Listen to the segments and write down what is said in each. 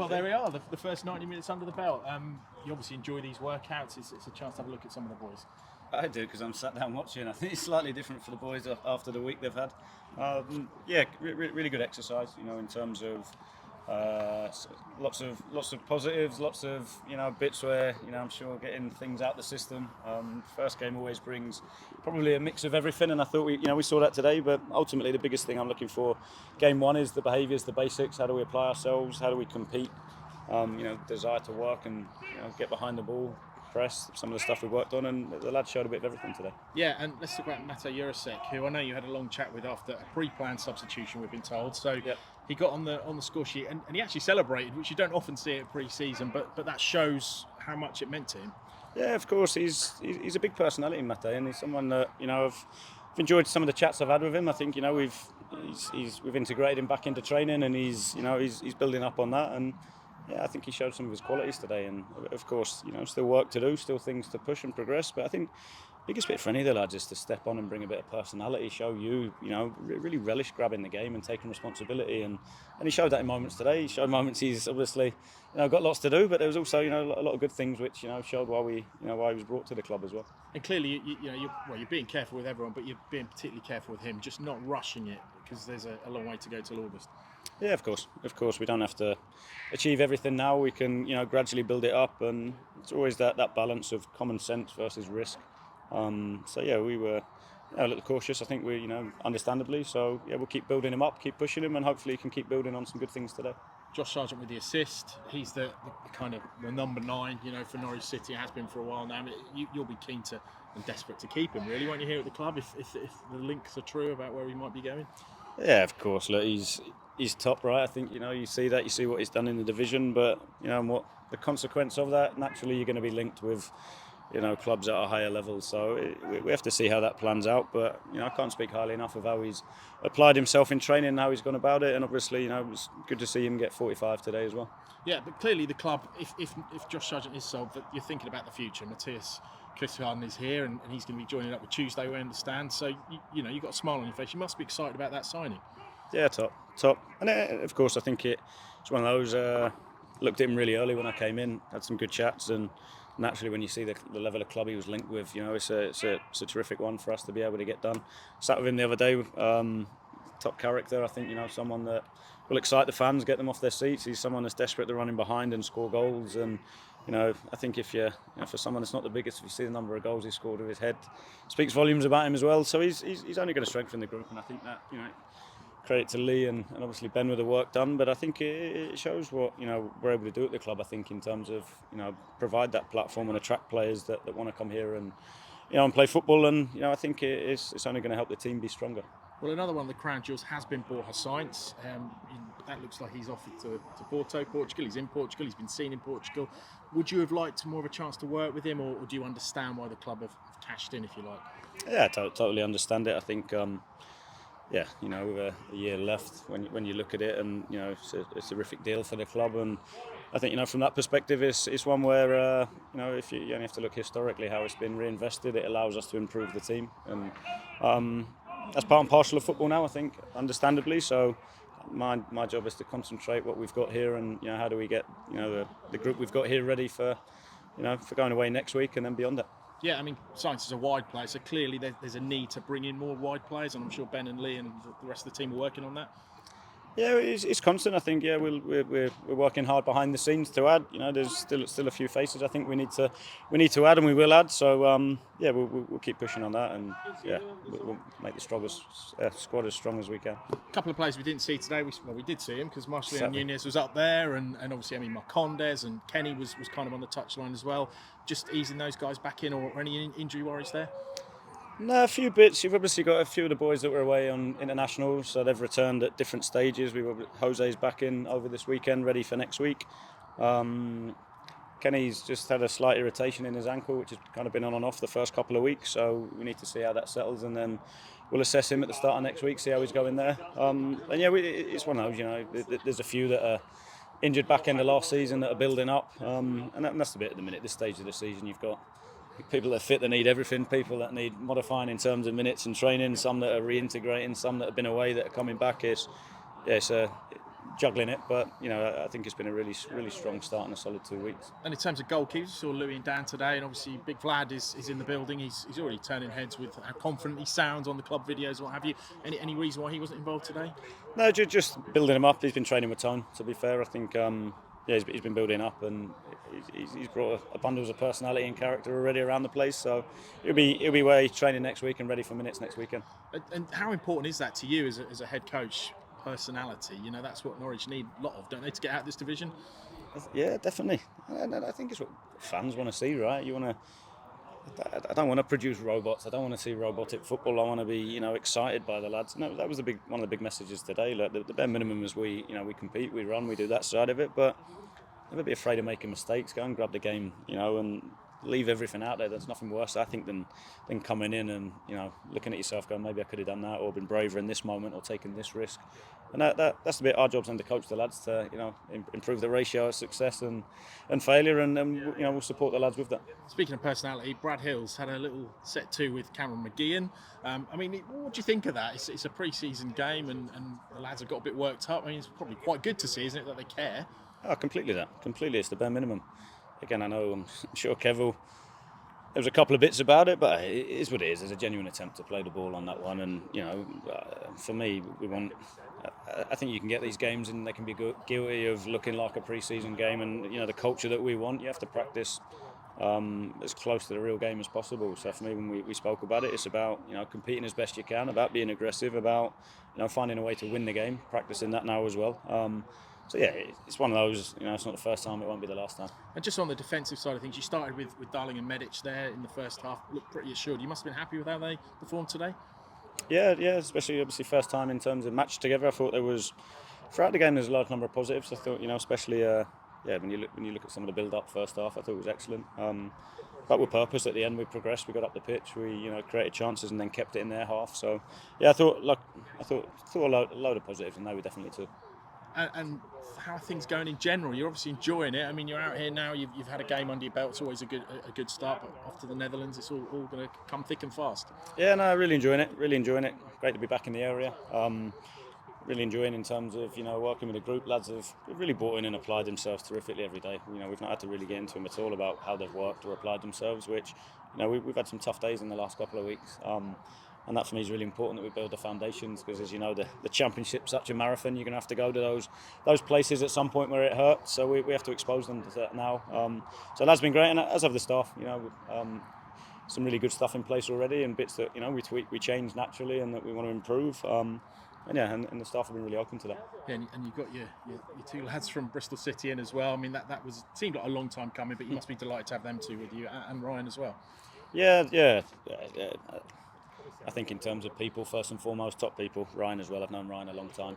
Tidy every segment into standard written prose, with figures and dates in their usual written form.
Well, there we are, the first 90 minutes under the belt. You obviously enjoy these workouts. It's a chance to have a look at some of the boys. I do, because I'm sat down watching. I think it's slightly different for the boys after the week they've had. Really good exercise, in terms of lots of positives, lots of bits where I'm sure getting things out the system. First game always brings probably a mix of everything, and I thought we saw that today. But ultimately, the biggest thing I'm looking for game one is the behaviours, the basics. How do we apply ourselves? How do we compete? Desire to work and get behind the ball, press, some of the stuff we worked on, and the lads showed a bit of everything today. Yeah, and let's talk about Matej Jurasek, who I know you had a long chat with after a pre-planned substitution, we've been told. So yep. He got on the score sheet and he actually celebrated, which you don't often see at pre-season, but that shows how much it meant to him. Yeah, of course, he's a big personality, Matej, and he's someone that I've enjoyed some of the chats I've had with him. I think we've integrated him back into training, and he's building up on that. And yeah, I think he showed some of his qualities today, and of course, still work to do, still things to push and progress. But I think the biggest bit for any of the lads is to step on and bring a bit of personality, show really relish grabbing the game and taking responsibility. And he showed that in moments today. He showed moments he's obviously got lots to do, but there was also a lot of good things which showed why he was brought to the club as well. And clearly, you're being careful with everyone, but you're being particularly careful with him, just not rushing it, because there's a long way to go till August. Yeah, of course. We don't have to achieve everything now. We can, gradually build it up, and it's always that balance of common sense versus risk. We were a little cautious. I think we, understandably. So yeah, we'll keep building him up, keep pushing him, and hopefully he can keep building on some good things today. Josh Sargent with the assist. He's the kind of the number 9, for Norwich City. Has been for a while now. You'll be keen to and desperate to keep him, really, won't you, here at the club, if the links are true about where he might be going? Yeah, of course. Look, he's top, right? I think you see that, you see what he's done in the division, but and what the consequence of that. Naturally, you're going to be linked with clubs at a higher level. So we have to see how that plans out. But I can't speak highly enough of how he's applied himself in training and how he's gone about it. And obviously, it was good to see him get 45 today as well. Yeah, but clearly the club, if Josh Sargent is sold, that you're thinking about the future. Matthias Christian is here, and he's going to be joining up with Tuesday, we understand. So you've got a smile on your face. You must be excited about that signing. Yeah, top. And of course, I think it's one of those. Looked at him really early when I came in, had some good chats, and naturally, when you see the level of club he was linked with, it's a terrific one for us to be able to get done. Sat with him the other day, top character. I think someone that will excite the fans, get them off their seats. He's someone that's desperate to run in behind and score goals. And I think if you for someone that's not the biggest, if you see the number of goals he scored with his head, speaks volumes about him as well. So he's only going to strengthen the group, and I think that credit to Lee and obviously Ben with the work done, but I think it shows what we're able to do at the club. I think in terms of provide that platform and attract players that want to come here and and play football, and I think it's only going to help the team be stronger. Well, another one of the crown jewels has been Borja Sainz. That looks like he's off to Porto, Portugal. He's in Portugal. He's been seen in Portugal. Would you have liked more of a chance to work with him, or do you understand why the club have cashed in, if you like? Yeah, totally understand it. I think. With a year left, when you look at it, and it's a terrific deal for the club, and I think from that perspective, it's one where if you only have to look historically how it's been reinvested, it allows us to improve the team, and that's part and parcel of football now. I think, understandably. So my job is to concentrate what we've got here, and how do we get the group we've got here ready for for going away next week and then beyond that. Yeah, I mean, Sainz is a wide player, so clearly there's a need to bring in more wide players, and I'm sure Ben and Lee and the rest of the team are working on that. Yeah, it's constant. I think we're working hard behind the scenes to add. There's still a few faces I think we need to add, and we will add. So we'll keep pushing on that, and we'll make the squad as strong as we can. A couple of players we didn't see today. We did see him because Marcelino Nunez was up there, and obviously Marcondes and Kenny was kind of on the touchline as well. Just easing those guys back in, or any injury worries there? No, a few bits. You've obviously got a few of the boys that were away on internationals, so they've returned at different stages. Jose's back in over this weekend, ready for next week. Kenny's just had a slight irritation in his ankle, which has kind of been on and off the first couple of weeks, so we need to see how that settles, and then we'll assess him at the start of next week, see how he's going there. It's one of those, there's a few that are injured back end of last season that are building up, and that's the bit at the minute, this stage of the season. You've got people that are fit that need everything, people that need modifying in terms of minutes and training, some that are reintegrating, some that have been away that are coming back. juggling it, but I think it's been a really strong start in a solid 2 weeks. And in terms of goalkeepers, you saw Louis and Dan today, and obviously Big Vlad is in the building. He's already turning heads with how confident he sounds on the club videos, what have you. Any reason why he wasn't involved today? No, just building him up. He's been training with Tone, to be fair. I think he's been building up, and he's brought a bundles of personality and character already around the place. So he'll be way training next week and ready for minutes next weekend. And how important is that to you as a head coach? Personality, that's what Norwich need a lot of, don't they, to get out of this division? Yeah, definitely. And I think it's what fans want to see, right? I don't want to produce robots. I don't want to see robotic football. I want to be, excited by the lads. No, that was one of the big messages today. Like the bare minimum is we compete, we run, we do that side of it, but never be afraid of making mistakes. Go and grab the game, and leave everything out there. There's nothing worse, I think, than coming in and looking at yourself, going, maybe I could have done that, or been braver in this moment, or taken this risk. And that's the bit our job's under coach the lads to improve the ratio of success and failure, and we'll support the lads with that. Speaking of personality, Brad Hills had a little set to with Cameron McGeehan. What do you think of that? It's a pre-season game, and the lads have got a bit worked up. It's probably quite good to see, isn't it, that they care? Oh, completely. It's the bare minimum. Again, I'm sure Kev there was a couple of bits about it, but it is what it is. There's a genuine attempt to play the ball on that one, and for me, I think you can get these games and they can be guilty of looking like a pre-season game, and the culture that we want, you have to practice as close to the real game as possible. So for me, when we spoke about it, it's about competing as best you can, about being aggressive, about finding a way to win the game, practicing that now as well. So yeah, it's one of those, it's not the first time, it won't be the last time. And just on the defensive side of things, you started with Darling and Medic there in the first half, looked pretty assured. You must have been happy with how they performed today? Yeah, especially obviously first time in terms of match together. I thought throughout the game there's a large number of positives. I thought, especially when you look at some of the build-up first half, I thought it was excellent. But with purpose at the end, we progressed, we got up the pitch, we created chances and then kept it in their half. So yeah, I thought a load of positives, and they were definitely too. And how are things going in general? You're obviously enjoying it. You're out here now. You've had a game under your belt. It's always a good start. But off to the Netherlands, it's all going to come thick and fast. Yeah, no, really enjoying it. Great to be back in the area. Really enjoying in terms of working with a group. Lads have really bought in and applied themselves terrifically every day. We've not had to really get into them at all about how they've worked or applied themselves. Which we've had some tough days in the last couple of weeks. And that for me is really important, that we build the foundations, because as you know, the championship's such a marathon. You're going to have to go to those places at some point where it hurts. So we have to expose them to that now. So that's been great, and as have the staff. Some really good stuff in place already, and bits that we tweak, we change naturally, and that we want to improve. And the staff have been really open to that. Yeah, and you've got your two lads from Bristol City in as well. That seemed like a long time coming, but you must be delighted to have them two with you, and Ryan as well. Yeah. I think in terms of people, first and foremost, top people. Ryan as well. I've known Ryan a long time.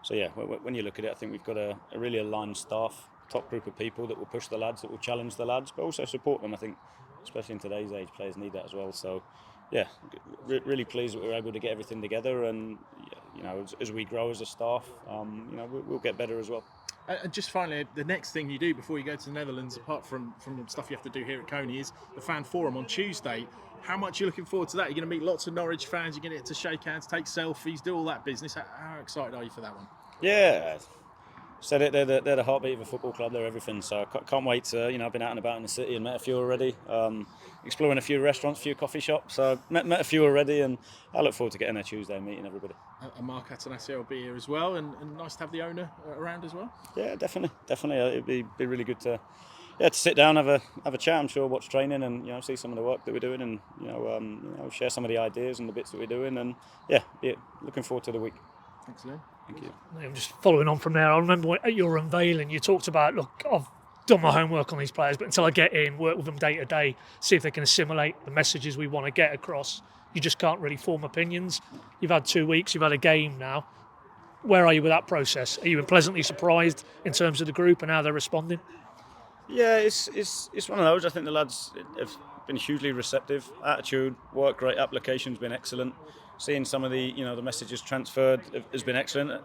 So yeah, when you look at it, I think we've got a really aligned staff, top group of people that will push the lads, that will challenge the lads, but also support them. I think, especially in today's age, players need that as well. So yeah, really pleased that we were able to get everything together, and as we grow as a staff, we'll get better as well. And just finally, the next thing you do before you go to the Netherlands, apart from the stuff you have to do here at Coney, is the fan forum on Tuesday. How much are you looking forward to that? You're going to meet lots of Norwich fans, you're going to get to shake hands, take selfies, do all that business. How excited are you for that one? Yeah, said it, they're the heartbeat of a football club, they're everything. So I can't wait to, I've been out and about in the city and met a few already, exploring a few restaurants, a few coffee shops. So met a few already, and I look forward to getting there Tuesday and meeting everybody. And Mark Atanasio will be here as well, and nice to have the owner around as well. Yeah, definitely. It'd be really good to sit down, have a chat. I'm sure, watch training, and see some of the work that we're doing, and share some of the ideas and the bits that we're doing, and looking forward to the week. Thanks, Liam. Thank you. I'm just following on from there. I remember at your unveiling, you talked about, look, I've done my homework on these players, but until I get in, work with them day to day, see if they can assimilate the messages we want to get across, you just can't really form opinions. You've had 2 weeks, you've had a game now. Where are you with that process? Are you pleasantly surprised in terms of the group and how they're responding? Yeah, it's one of those. I think the lads have been hugely receptive. Attitude, work rate, application's been excellent. Seeing some of the the messages transferred has been excellent.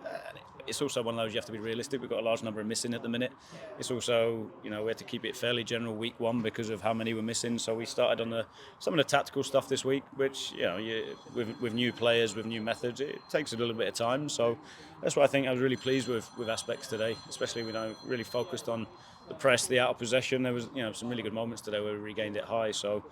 it's also one of those you have to be realistic. We've got a large number of missing at the minute. It's also, we had to keep it fairly general week one because of how many were missing. So we started on some of the tactical stuff this week, which with new players, with new methods, it takes a little bit of time. So that's why I think I was really pleased with aspects today, especially really focused on the press, the out of possession. There was some really good moments today where we regained it high. So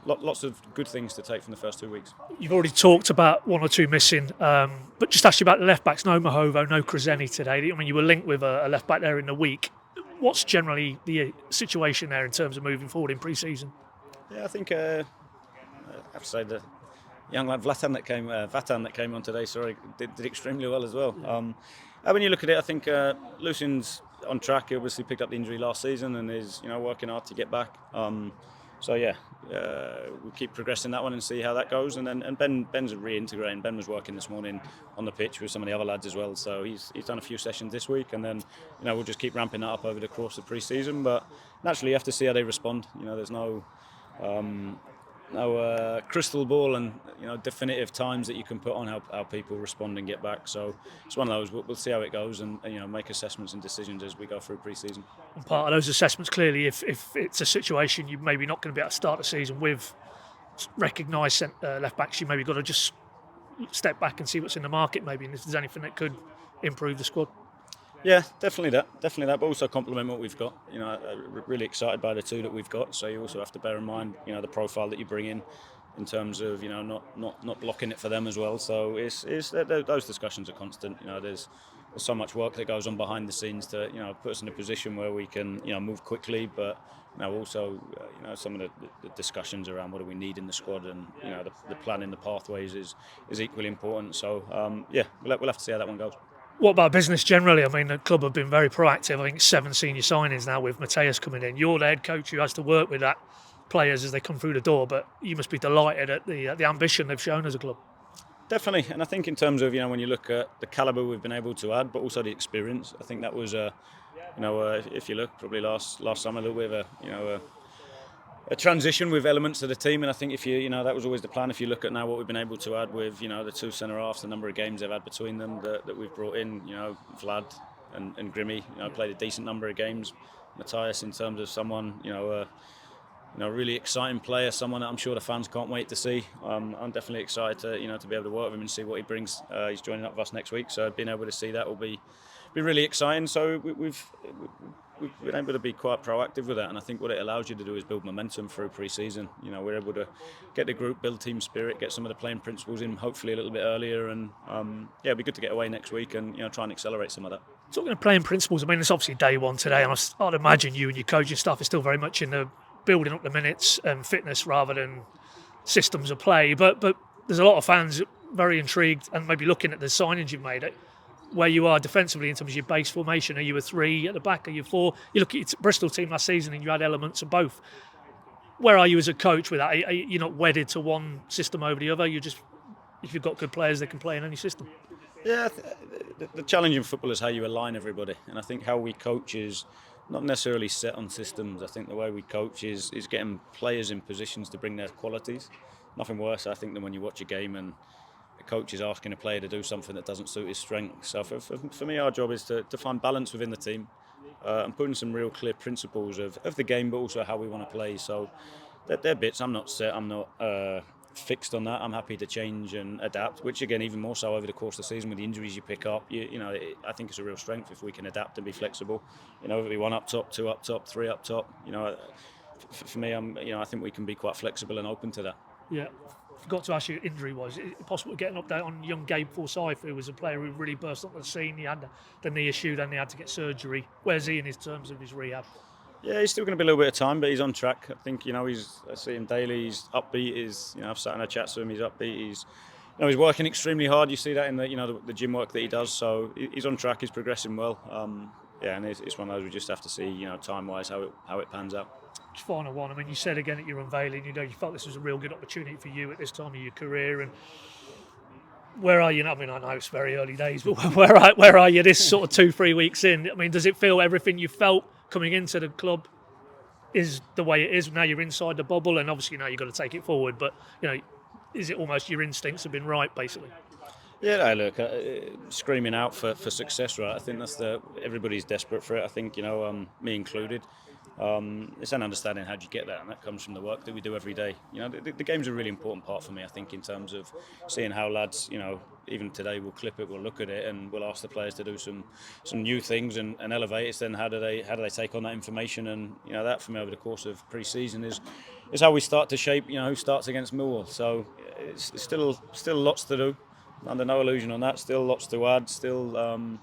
lots of good things to take from the first 2 weeks. You've already talked about one or two missing, but just actually about the left backs. No Mahovo, no Kraseni today. I mean, you were linked with a left back there in the week. What's generally the situation there in terms of moving forward in pre-season? Yeah, I think I have to say the young lad Vatan that came on today, did extremely well as well. When you look at it, I think Lucian's on track. He obviously picked up the injury last season and is working hard to get back. We'll keep progressing that one and see how that goes. And then Ben's reintegrating. Ben was working this morning on the pitch with some of the other lads as well. So he's done a few sessions this week, and then we'll just keep ramping that up over the course of pre-season. But naturally, you have to see how they respond. There's no crystal ball and definitive times that you can put on how people respond and get back. So it's one of those. We'll see how it goes and make assessments and decisions as we go through pre-season. And part of those assessments, clearly, if it's a situation you're maybe not going to be able to start the season with recognised left backs, you maybe got to just step back and see what's in the market, maybe, and if there's anything that could improve the squad. Yeah, definitely that, but also complement what we've got. I'm really excited by the two that we've got. So you also have to bear in mind, the profile that you bring in terms of, not blocking it for them as well. So it's those discussions are constant. There's so much work that goes on behind the scenes to, put us in a position where we can, move quickly, but also, some of the discussions around what do we need in the squad and, the planning, the pathways is equally important. So we'll have to see how that one goes. What about business generally? I mean, the club have been very proactive. I think 7 senior signings now with Mateus coming in. You're the head coach who has to work with that players as they come through the door, but you must be delighted at the ambition they've shown as a club. Definitely, and I think in terms of when you look at the calibre we've been able to add, but also the experience, I think that was if you look probably last summer a little bit of a transition with elements of the team, and I think if that was always the plan. If you look at now what we've been able to add with the two centre halves, the number of games they've had between them that we've brought in, Vlad and Grimmy, played a decent number of games. Matthias, in terms of someone, really exciting player, someone that I'm sure the fans can't wait to see. I'm definitely excited to be able to work with him and see what he brings. He's joining up with us next week, so being able to see that will be really exciting. So we've been able to be quite proactive with that, and I think what it allows you to do is build momentum through pre-season. We're able to get the group, build team spirit, get some of the playing principles in hopefully a little bit earlier, and it'll be good to get away next week and try and accelerate some of that. Talking of playing principles, I mean, it's obviously day one today, and I'd imagine you and your coaching staff are still very much in the building up the minutes and fitness rather than systems of play. But there's a lot of fans very intrigued and maybe looking at the signings you've made. Where you are defensively in terms of your base formation. Are you a 3 at the back? Are you 4? You look at your Bristol team last season and you had elements of both. Where are you as a coach with that? You're not wedded to one system over the other. You just, if you've got good players, they can play in any system. Yeah, the challenge in football is how you align everybody, and I think how we coach is not necessarily set on systems. I think the way we coach is getting players in positions to bring their qualities. Nothing worse, I think, than when you watch a game and the coach is asking a player to do something that doesn't suit his strengths. So for me, our job is to find balance within the team and put in some real clear principles of the game, but also how we want to play. So they're bits. I'm not set. I'm not fixed on that. I'm happy to change and adapt, which again, even more so over the course of the season with the injuries you pick up. I think it's a real strength if we can adapt and be flexible. If we 1 up top, 2 up top, 3 up top. For me, I think we can be quite flexible and open to that. Yeah. Forgot to ask you, injury-wise, is it possible to get an update on young Gabe Forsyth, who was a player who really burst onto the scene? He had the knee issue, then he had to get surgery. Where's he in his terms of his rehab? Yeah, he's still going to be a little bit of time, but he's on track. I think I see him daily. He's upbeat. I've sat in a chat with him. He's upbeat. He's working extremely hard. You see that in the gym work that he does. So he's on track. He's progressing well. And it's one of those we just have to see, time-wise how it pans out. Just final one. I mean, you said again at your unveiling, you felt this was a real good opportunity for you at this time of your career. And where are you now? I mean, I know it's very early days, but where are you this sort of 2-3 weeks in? I mean, does it feel everything you felt coming into the club is the way it is? Now you're inside the bubble, and obviously now you've got to take it forward. But is it almost your instincts have been right, basically? Yeah, no, look, screaming out for success, right? I think everybody's desperate for it. I think, me included. It's an understanding how do you get that, and that comes from the work that we do every day. The game's a really important part for me. I think in terms of seeing how lads, even today we'll clip it, we'll look at it, and we'll ask the players to do some new things and elevate. It's then how do they take on that information, and that for me over the course of pre-season is how we start to shape who starts against Millwall. So it's still lots to do. Under no illusion on that. Still lots to add. Still.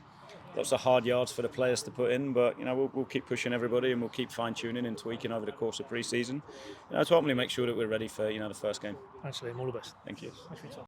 Lots of hard yards for the players to put in, but we'll keep pushing everybody and we'll keep fine-tuning and tweaking over the course of pre-season to ultimately make sure that we're ready for the first game. Thanks, Liam. All the best. Thank you. Thanks for your time.